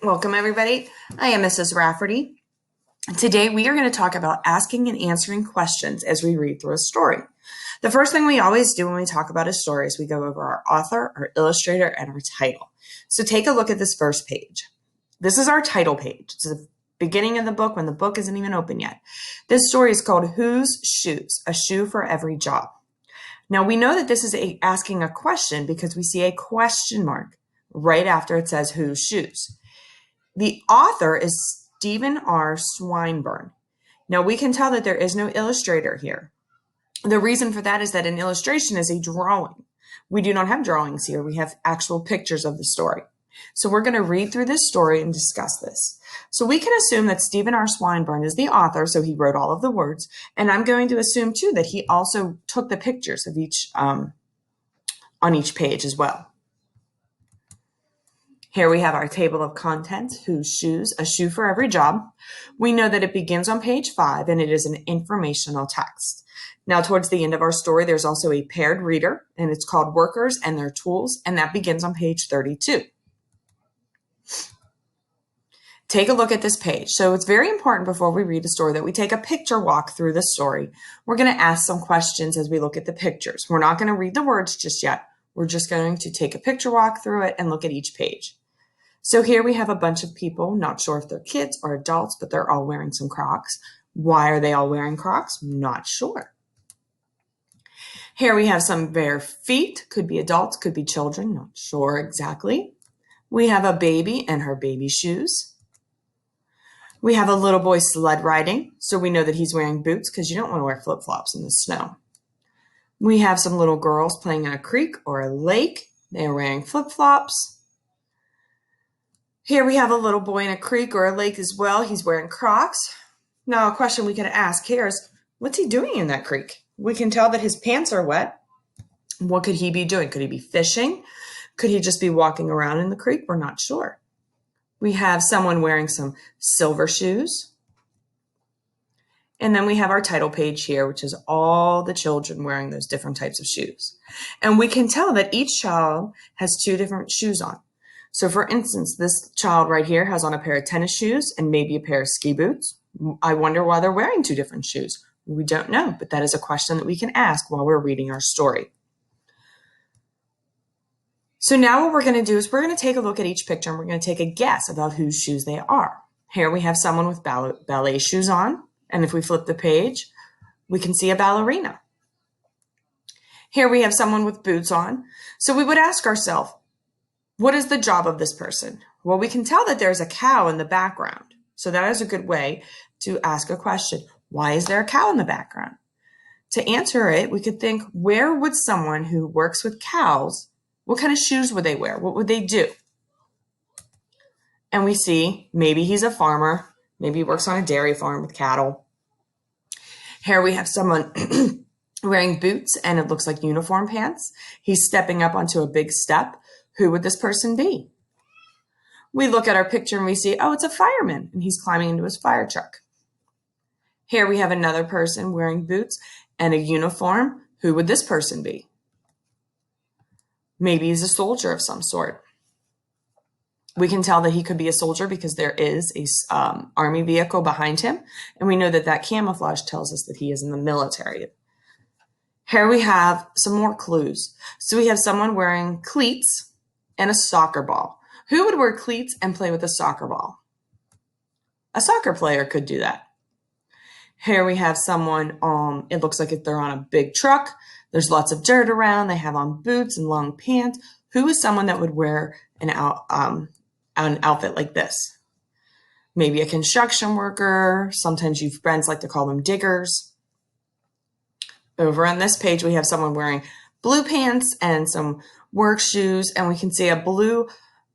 welcome everybody. I am Mrs. Rafferty. Today we are going to talk about asking and answering questions as we read through a story. The first thing we always do when we talk about a story is we go over our author, our illustrator, and our title. So take a look at this first page. This is our title page. It's the beginning of the book when the book isn't even open yet. This story is called Whose Shoes? A Shoe for Every Job. Now we know that this is asking a question because we see a question mark right after it says whose shoes. The author is Stephen R. Swinburne. Now we can tell that there is no illustrator here. The reason for that is that an illustration is a drawing. We do not have drawings here. We have actual pictures of the story. So we're going to read through this story and discuss this. So we can assume that Stephen R. Swinburne is the author, so he wrote all of the words. And I'm going to assume too that he also took the pictures of each on each page as well. Here we have our table of contents, Whose Shoes? A Shoe for Every Job. We know that it begins on page 5 and it is an informational text. Now towards the end of our story, there's also a paired reader and it's called Workers and Their Tools, and that begins on page 32. Take a look at this page. So it's very important before we read a story that we take a picture walk through the story. We're going to ask some questions as we look at the pictures. We're not going to read the words just yet. We're just going to take a picture walk through it and look at each page. So here we have a bunch of people, not sure if they're kids or adults, but they're all wearing some Crocs. Why are they all wearing Crocs? Not sure. Here we have some bare feet, could be adults, could be children, not sure exactly. We have a baby and her baby shoes. We have a little boy sled riding, so we know that he's wearing boots because you don't want to wear flip-flops in the snow. We have some little girls playing in a creek or a lake. They're wearing flip-flops. Here we have a little boy in a creek or a lake as well. He's wearing Crocs. Now a question we could ask here is, what's he doing in that creek? We can tell that his pants are wet. What could he be doing? Could he be fishing? Could he just be walking around in the creek? We're not sure. We have someone wearing some silver shoes. And then we have our title page here, which is all the children wearing those different types of shoes. And we can tell that each child has 2 different shoes on. So for instance, this child right here has on a pair of tennis shoes and maybe a pair of ski boots. I wonder why they're wearing 2 different shoes. We don't know, but that is a question that we can ask while we're reading our story. So now what we're going to do is we're going to take a look at each picture and we're going to take a guess about whose shoes they are. Here we have someone with ballet shoes on, and if we flip the page, we can see a ballerina. Here we have someone with boots on. So we would ask ourselves, what is the job of this person? Well, we can tell that there's a cow in the background. So that is a good way to ask a question. Why is there a cow in the background? To answer it, we could think, where would someone who works with cows, what kind of shoes would they wear? What would they do? And we see maybe he's a farmer. Maybe he works on a dairy farm with cattle. Here we have someone wearing boots and it looks like uniform pants. He's stepping up onto a big step. Who would this person be? We look at our picture and we see, oh, it's a fireman, and he's climbing into his fire truck. Here we have another person wearing boots and a uniform. Who would this person be? Maybe he's a soldier of some sort. We can tell that he could be a soldier because there is a army vehicle behind him, and we know that that camouflage tells us that he is in the military. Here we have some more clues. So we have someone wearing cleats and a soccer ball. Who would wear cleats and play with a soccer ball? A soccer player could do that. Here we have someone, it looks like they're on a big truck. There's lots of dirt around. They have on boots and long pants. Who is someone that would wear an outfit like this? Maybe a construction worker. Sometimes you friends like to call them diggers. Over on this page, we have someone wearing blue pants and some work shoes, and we can see a blue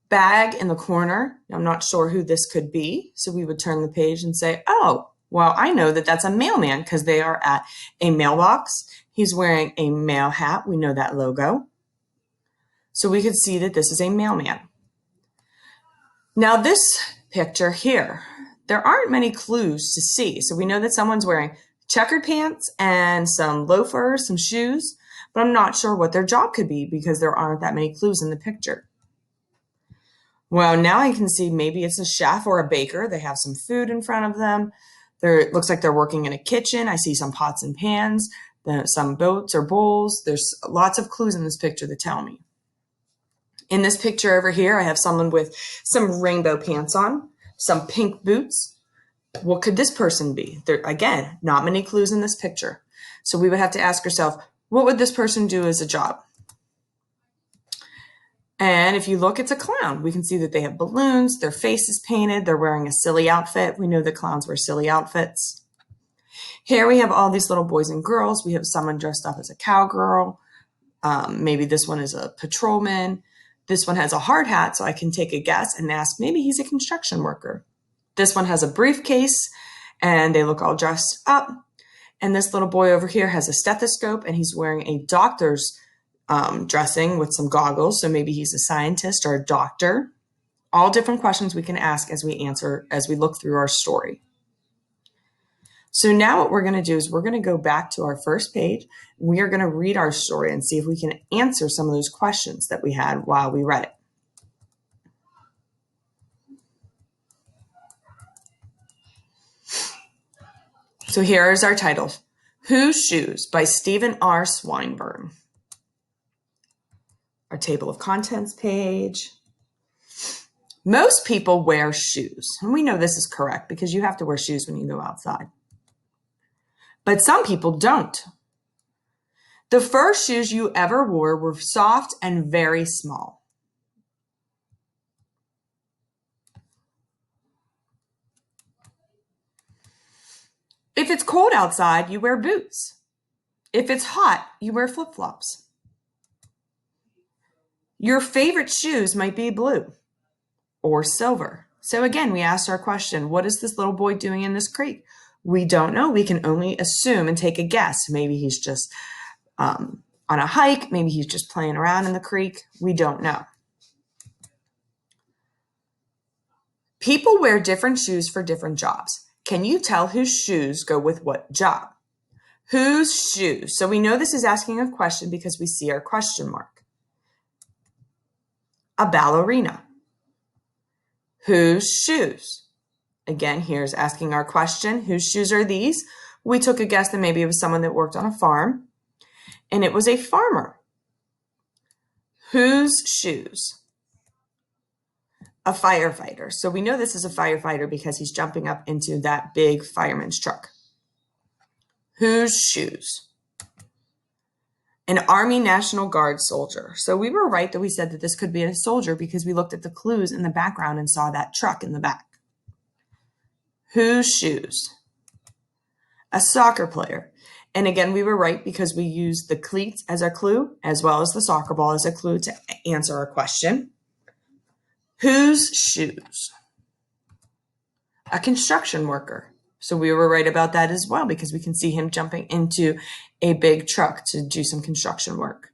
bag in the corner. I'm not sure who this could be, so we would turn the page and say, oh, well, I know that that's a mailman because they are at a mailbox. He's wearing a mail hat. We know that logo. So we could see that this is a mailman. Now this picture here, there aren't many clues to see. So we know that someone's wearing checkered pants and some loafers, some shoes, but I'm not sure what their job could be because there aren't that many clues in the picture. Well, now I can see maybe it's a chef or a baker. They have some food in front of them. It looks like they're working in a kitchen. I see some pots and pans, some boats or bowls. There's lots of clues in this picture that tell me. In this picture over here, I have someone with some rainbow pants on, some pink boots. What could this person be? Again, not many clues in this picture. So we would have to ask ourselves, what would this person do as a job? And if you look, it's a clown. We can see that they have balloons, their face is painted, they're wearing a silly outfit. We know that clowns wear silly outfits. Here we have all these little boys and girls. We have someone dressed up as a cowgirl. Maybe this one is a patrolman. This one has a hard hat, so I can take a guess and ask, maybe he's a construction worker. This one has a briefcase, and they look all dressed up. And this little boy over here has a stethoscope, and he's wearing a doctor's dressing with some goggles. So maybe he's a scientist or a doctor. All different questions we can ask as we look through our story. So now what we're going to do is we're going to go back to our first page. We are going to read our story and see if we can answer some of those questions that we had while we read it. So here is our title, Whose Shoes by Stephen R. Swinburne. Our table of contents page. Most people wear shoes. And we know this is correct because you have to wear shoes when you go outside. But some people don't. The first shoes you ever wore were soft and very small. If it's cold outside, you wear boots. If it's hot, you wear flip-flops. Your favorite shoes might be blue or silver. So again, we asked our question, what is this little boy doing in this creek? We don't know. We can only assume and take a guess. Maybe he's just on a hike. Maybe he's just playing around in the creek. We don't know. People wear different shoes for different jobs. Can you tell whose shoes go with what job? Whose shoes? So we know this is asking a question because we see our question mark. A ballerina. Whose shoes? Again, here's asking our question. Whose shoes are these? We took a guess that maybe it was someone that worked on a farm, and it was a farmer. Whose shoes? A firefighter. So we know this is a firefighter because he's jumping up into that big fireman's truck. Whose shoes? An Army National Guard soldier. So we were right that we said that this could be a soldier because we looked at the clues in the background and saw that truck in the back. Whose shoes? A soccer player. And again, we were right because we used the cleats as our clue, as well as the soccer ball as a clue to answer our question. Whose shoes? A construction worker. So we were right about that as well because we can see him jumping into a big truck to do some construction work.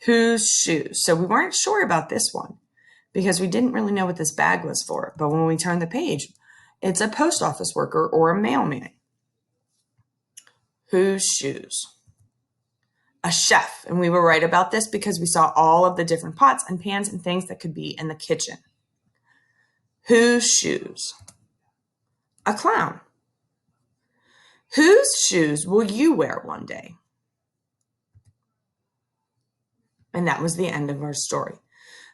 Whose shoes? So we weren't sure about this one because we didn't really know what this bag was for. But when we turned the page, it's a post office worker or a mailman. Whose shoes? A chef. And we were right about this because we saw all of the different pots and pans and things that could be in the kitchen. Whose shoes? A clown. Whose shoes will you wear one day? And that was the end of our story.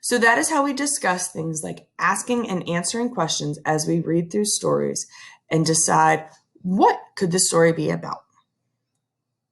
So that is how we discuss things like asking and answering questions as we read through stories and decide what could the story be about.